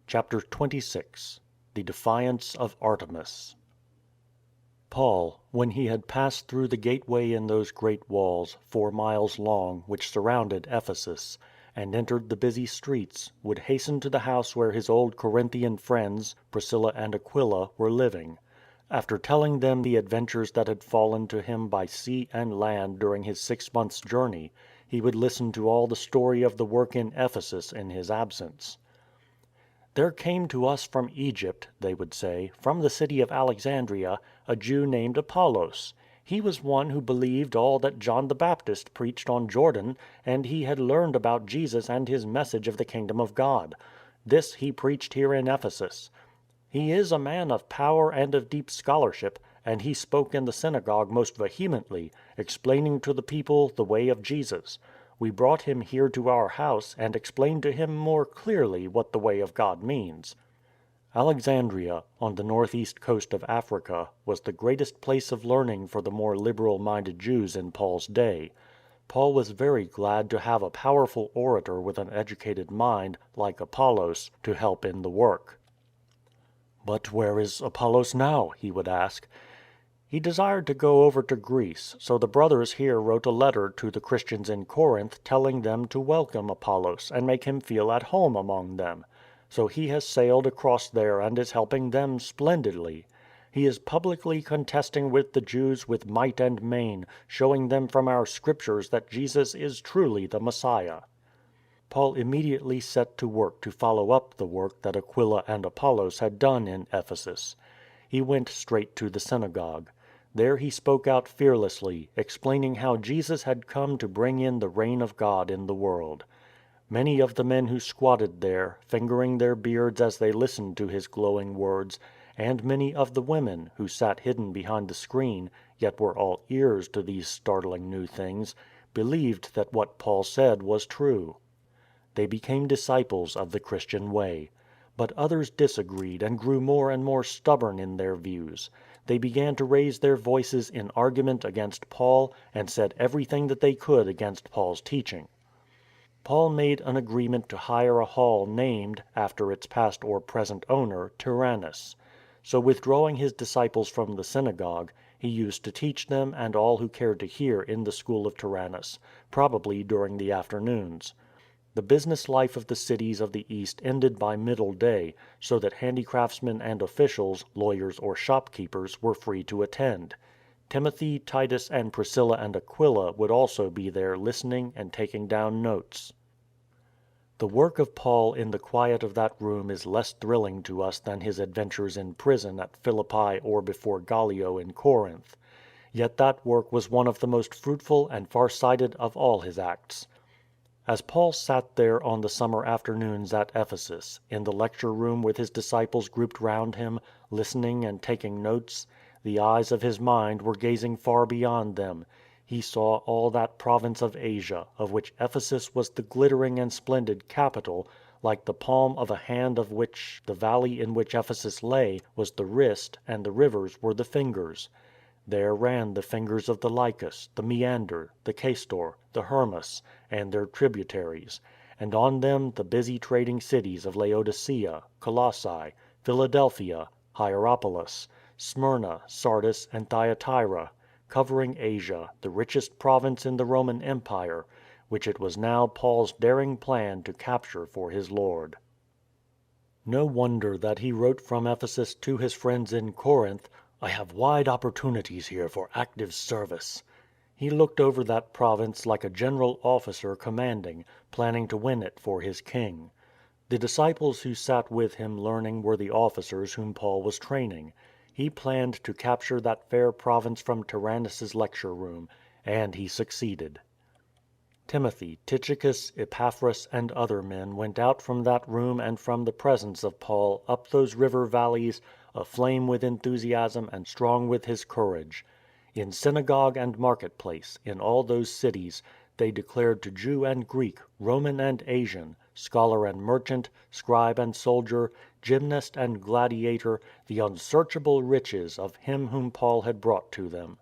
Chapter 26. The Defiance of Artemis. Paul, when he had passed through the gateway in those great walls, 4 miles long, which surrounded Ephesus, and entered the busy streets, would hasten to the house where his old Corinthian friends, Priscilla and Aquila, were living. After telling them the adventures that had fallen to him by sea and land during his 6 months' journey, he would listen to all the story of the work in Ephesus in his absence. "There came to us from Egypt," they would say, "from the city of Alexandria, a Jew named Apollos. He was one who believed all that John the Baptist preached on Jordan, and he had learned about Jesus and his message of the kingdom of God. This he preached here in Ephesus. He is a man of power and of deep scholarship, and he spoke in the synagogue most vehemently, explaining to the people the way of Jesus. We brought him here to our house and explained to him more clearly what the way of God means." Alexandria, on the northeast coast of Africa, was the greatest place of learning for the more liberal-minded Jews in Paul's day. Paul was very glad to have a powerful orator with an educated mind, like Apollos, to help in the work. "But where is Apollos now?" he would ask. "He desired to go over to Greece, so the brothers here wrote a letter to the Christians in Corinth telling them to welcome Apollos and make him feel at home among them. So he has sailed across there and is helping them splendidly. He is publicly contesting with the Jews with might and main, showing them from our Scriptures that Jesus is truly the Messiah." Paul immediately set to work to follow up the work that Aquila and Apollos had done in Ephesus. He went straight to the synagogue. There he spoke out fearlessly, explaining how Jesus had come to bring in the reign of God in the world. Many of the men who squatted there, fingering their beards as they listened to his glowing words, and many of the women, who sat hidden behind the screen, yet were all ears to these startling new things, believed that what Paul said was true. They became disciples of the Christian way. But others disagreed and grew more and more stubborn in their views. They began to raise their voices in argument against Paul and said everything that they could against Paul's teaching. Paul made an agreement to hire a hall named, after its past or present owner, Tyrannus. So withdrawing his disciples from the synagogue, he used to teach them and all who cared to hear in the school of Tyrannus, probably during the afternoons. The business life of the cities of the East ended by middle day, so that handicraftsmen and officials, lawyers or shopkeepers, were free to attend. Timothy, Titus, and Priscilla and Aquila would also be there listening and taking down notes. The work of Paul in the quiet of that room is less thrilling to us than his adventures in prison at Philippi or before Gallio in Corinth. Yet that work was one of the most fruitful and far-sighted of all his acts. As Paul sat there on the summer afternoons at Ephesus, in the lecture room with his disciples grouped round him, listening and taking notes, the eyes of his mind were gazing far beyond them. He saw all that province of Asia, of which Ephesus was the glittering and splendid capital, like the palm of a hand, of which the valley in which Ephesus lay was the wrist and the rivers were the fingers. There ran the fingers of the Lycus, the Meander, the Castor, the Hermus, and their tributaries, and on them the busy trading cities of Laodicea, Colossae, Philadelphia, Hierapolis, Smyrna, Sardis, and Thyatira, covering Asia, the richest province in the Roman Empire, which it was now Paul's daring plan to capture for his Lord. No wonder that he wrote from Ephesus to his friends in Corinth, "I have wide opportunities here for active service." He looked over that province like a general officer commanding, planning to win it for his king. The disciples who sat with him learning were the officers whom Paul was training. He planned to capture that fair province from Tyrannus's lecture room, and he succeeded. Timothy, Tychicus, Epaphras, and other men went out from that room and from the presence of Paul up those river valleys, aflame with enthusiasm and strong with his courage. In synagogue and marketplace, in all those cities, they declared to Jew and Greek, Roman and Asian, scholar and merchant, scribe and soldier, gymnast and gladiator, the unsearchable riches of him whom Paul had brought to them.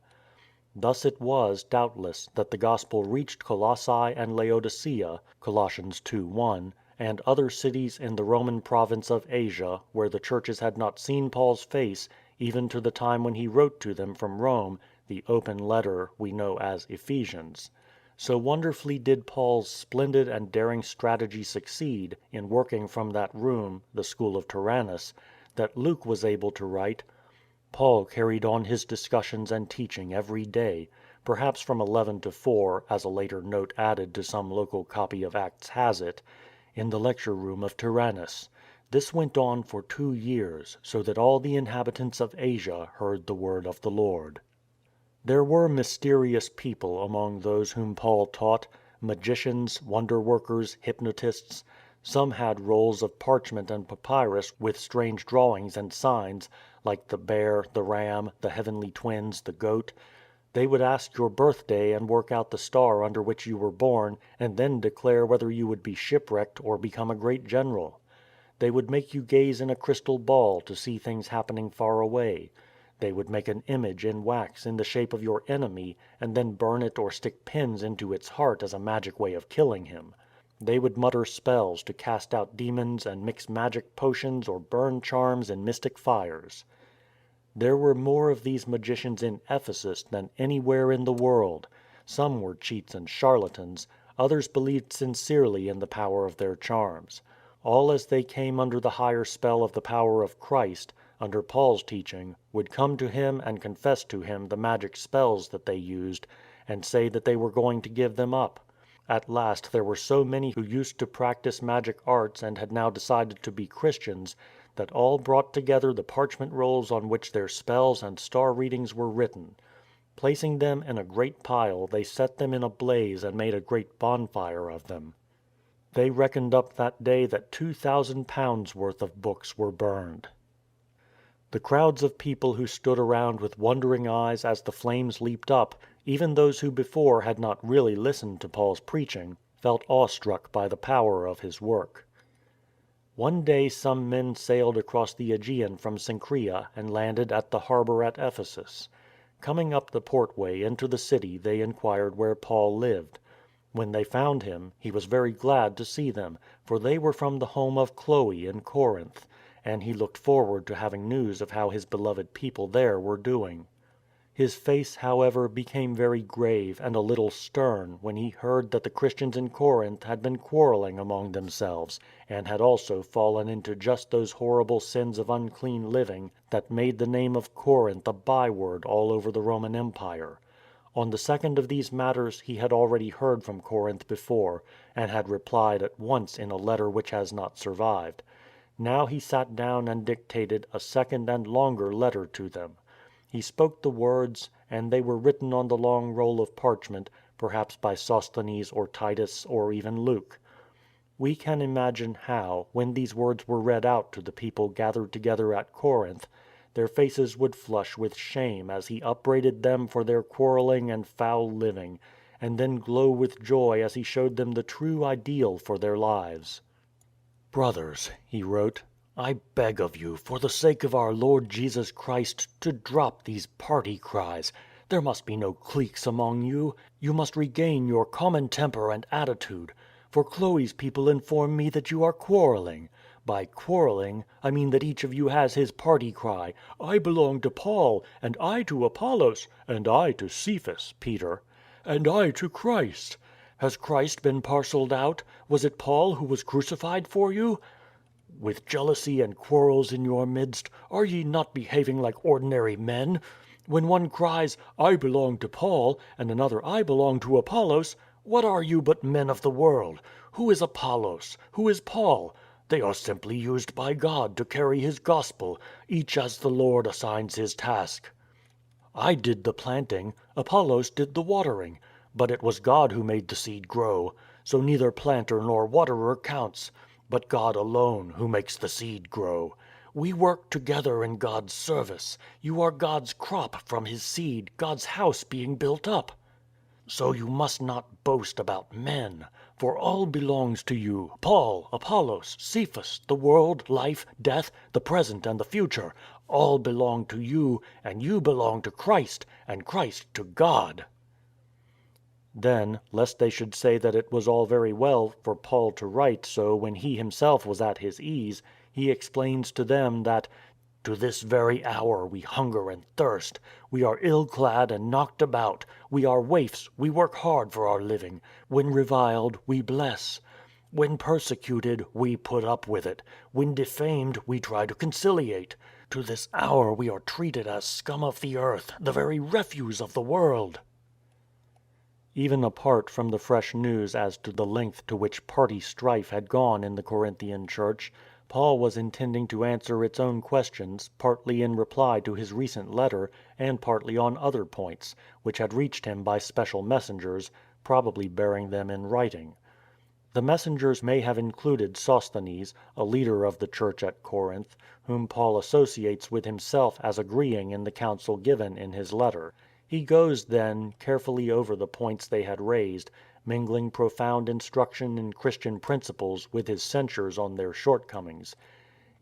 Thus it was, doubtless, that the Gospel reached Colossae and Laodicea (Colossians 2:1), and other cities in the Roman province of Asia where the churches had not seen Paul's face even to the time when he wrote to them from Rome the open letter we know as Ephesians. So wonderfully did Paul's splendid and daring strategy succeed in working from that room, the school of Tyrannus, that Luke was able to write, Paul carried on his discussions and teaching every day, perhaps from 11 to 4, as a later note added to some local copy of Acts has it, in the lecture room of Tyrannus. This went on for 2 years, so that all the inhabitants of Asia heard the word of the Lord. There were mysterious people among those whom Paul taught, magicians, wonder-workers, hypnotists. Some had rolls of parchment and papyrus with strange drawings and signs, like the bear, the ram, the heavenly twins, the goat. They would ask your birthday and work out the star under which you were born, and then declare whether you would be shipwrecked or become a great general. They would make you gaze in a crystal ball to see things happening far away. They would make an image in wax in the shape of your enemy and then burn it or stick pins into its heart as a magic way of killing him. They would mutter spells to cast out demons and mix magic potions or burn charms in mystic fires. There were more of these magicians in Ephesus than anywhere in the world. Some were cheats and charlatans, others believed sincerely in the power of their charms. All as they came under the higher spell of the power of Christ, under Paul's teaching, would come to him and confess to him the magic spells that they used, and say that they were going to give them up. At last there were so many who used to practice magic arts and had now decided to be Christians, that all brought together the parchment rolls on which their spells and star readings were written. Placing them in a great pile, they set them in a blaze and made a great bonfire of them. They reckoned up that day that 2,000 pounds worth of books were burned. The crowds of people who stood around with wondering eyes as the flames leaped up, even those who before had not really listened to Paul's preaching, felt awestruck by the power of his work. One day some men sailed across the Aegean from Cenchrea and landed at the harbour at Ephesus. Coming up the portway into the city they inquired where Paul lived. When they found him, he was very glad to see them, for they were from the home of Chloe in Corinth, and he looked forward to having news of how his beloved people there were doing. His face, however, became very grave and a little stern when he heard that the Christians in Corinth had been quarrelling among themselves, and had also fallen into just those horrible sins of unclean living that made the name of Corinth a byword all over the Roman Empire. On the second of these matters he had already heard from Corinth before, and had replied at once in a letter which has not survived. Now he sat down and dictated a second and longer letter to them. He spoke the words, and they were written on the long roll of parchment, perhaps by Sosthenes or Titus or even Luke. We can imagine how, when these words were read out to the people gathered together at Corinth, their faces would flush with shame as he upbraided them for their quarrelling and foul living, and then glow with joy as he showed them the true ideal for their lives. "Brothers," he wrote, "I beg of you, for the sake of our Lord Jesus Christ, to drop these party cries. There must be no cliques among you. You must regain your common temper and attitude. For Chloe's people inform me that you are quarrelling. By quarrelling, I mean that each of you has his party cry, 'I belong to Paul, and I to Apollos, and I to Cephas,' Peter, 'and I to Christ.' Has Christ been parcelled out? Was it Paul who was crucified for you? With jealousy and quarrels in your midst, are ye not behaving like ordinary men? When one cries, 'I belong to Paul,' and another, 'I belong to Apollos,' what are you but men of the world? Who is Apollos? Who is Paul? They are simply used by God to carry his gospel, each as the Lord assigns his task. I did the planting, Apollos did the watering, but it was God who made the seed grow. So neither planter nor waterer counts, but God alone who makes the seed grow. We work together in God's service. You are God's crop from his seed, God's house being built up. So you must not boast about men, for all belongs to you, Paul, Apollos, Cephas, the world, life, death, the present and the future. All belong to you, and you belong to Christ, and Christ to God." Then, lest they should say that it was all very well for Paul to write so when he himself was at his ease, he explains to them that "to this very hour we hunger and thirst. We are ill-clad and knocked about. We are waifs, we work hard for our living. When reviled, we bless. When persecuted, we put up with it. When defamed, we try to conciliate. To this hour we are treated as scum of the earth, the very refuse of the world." Even apart from the fresh news as to the length to which party strife had gone in the Corinthian church, Paul was intending to answer its own questions, partly in reply to his recent letter, and partly on other points, which had reached him by special messengers, probably bearing them in writing. The messengers may have included Sosthenes, a leader of the church at Corinth, whom Paul associates with himself as agreeing in the counsel given in his letter. He goes, then, carefully over the points they had raised, mingling profound instruction in Christian principles with his censures on their shortcomings.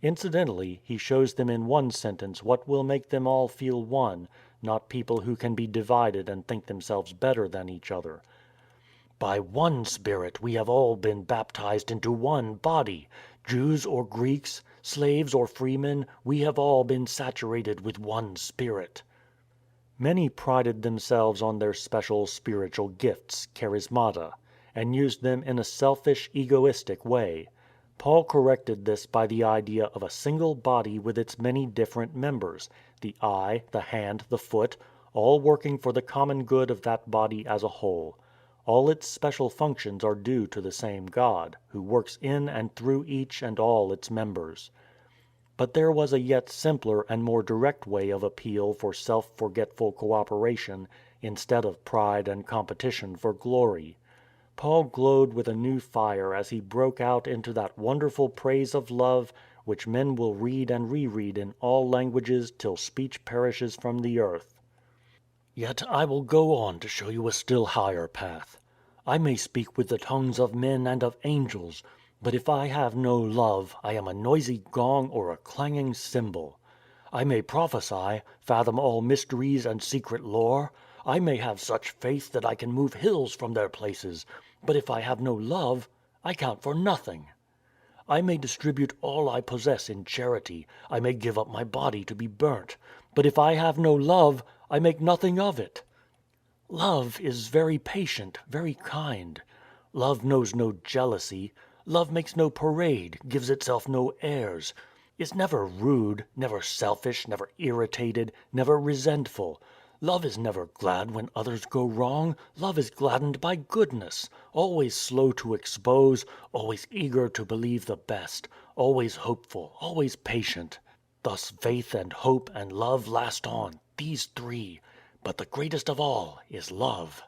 Incidentally, he shows them in one sentence what will make them all feel one, not people who can be divided and think themselves better than each other. "By one Spirit we have all been baptized into one body. Jews or Greeks, slaves or freemen, we have all been saturated with one Spirit." Many prided themselves on their special spiritual gifts (charismata), and used them in a selfish, egoistic way. Paul corrected this by the idea of a single body with its many different members — the eye, the hand, the foot — all working for the common good of that body as a whole. All its special functions are due to the same God, who works in and through each and all its members. But there was a yet simpler and more direct way of appeal for self-forgetful cooperation instead of pride and competition for glory. Paul glowed with a new fire as he broke out into that wonderful praise of love which men will read and reread in all languages till speech perishes from the earth. "Yet I will go on to show you a still higher path. I may speak with the tongues of men and of angels, but if I have no love I am a noisy gong or a clanging cymbal. I may prophesy, fathom all mysteries and secret lore. I may have such faith that I can move hills from their places, but if I have no love, I count for nothing. I may distribute all I possess in charity, I may give up my body to be burnt, but if I have no love, I make nothing of it. Love is very patient, very kind. Love knows no jealousy. Love makes no parade, gives itself no airs, is never rude, never selfish, never irritated, never resentful. Love is never glad when others go wrong. Love is gladdened by goodness, always slow to expose, always eager to believe the best, always hopeful, always patient. Thus faith and hope and love last on, these three. But the greatest of all is love."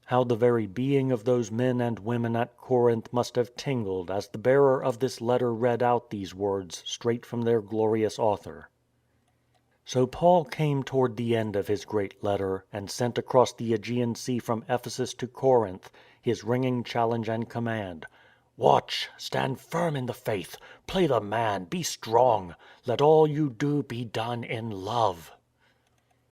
How the very being of those men and women at Corinth must have tingled as the bearer of this letter read out these words straight from their glorious author. So Paul came toward the end of his great letter and sent across the Aegean Sea from Ephesus to Corinth his ringing challenge and command: "Watch, stand firm in the faith, play the man, be strong. Let all you do be done in love."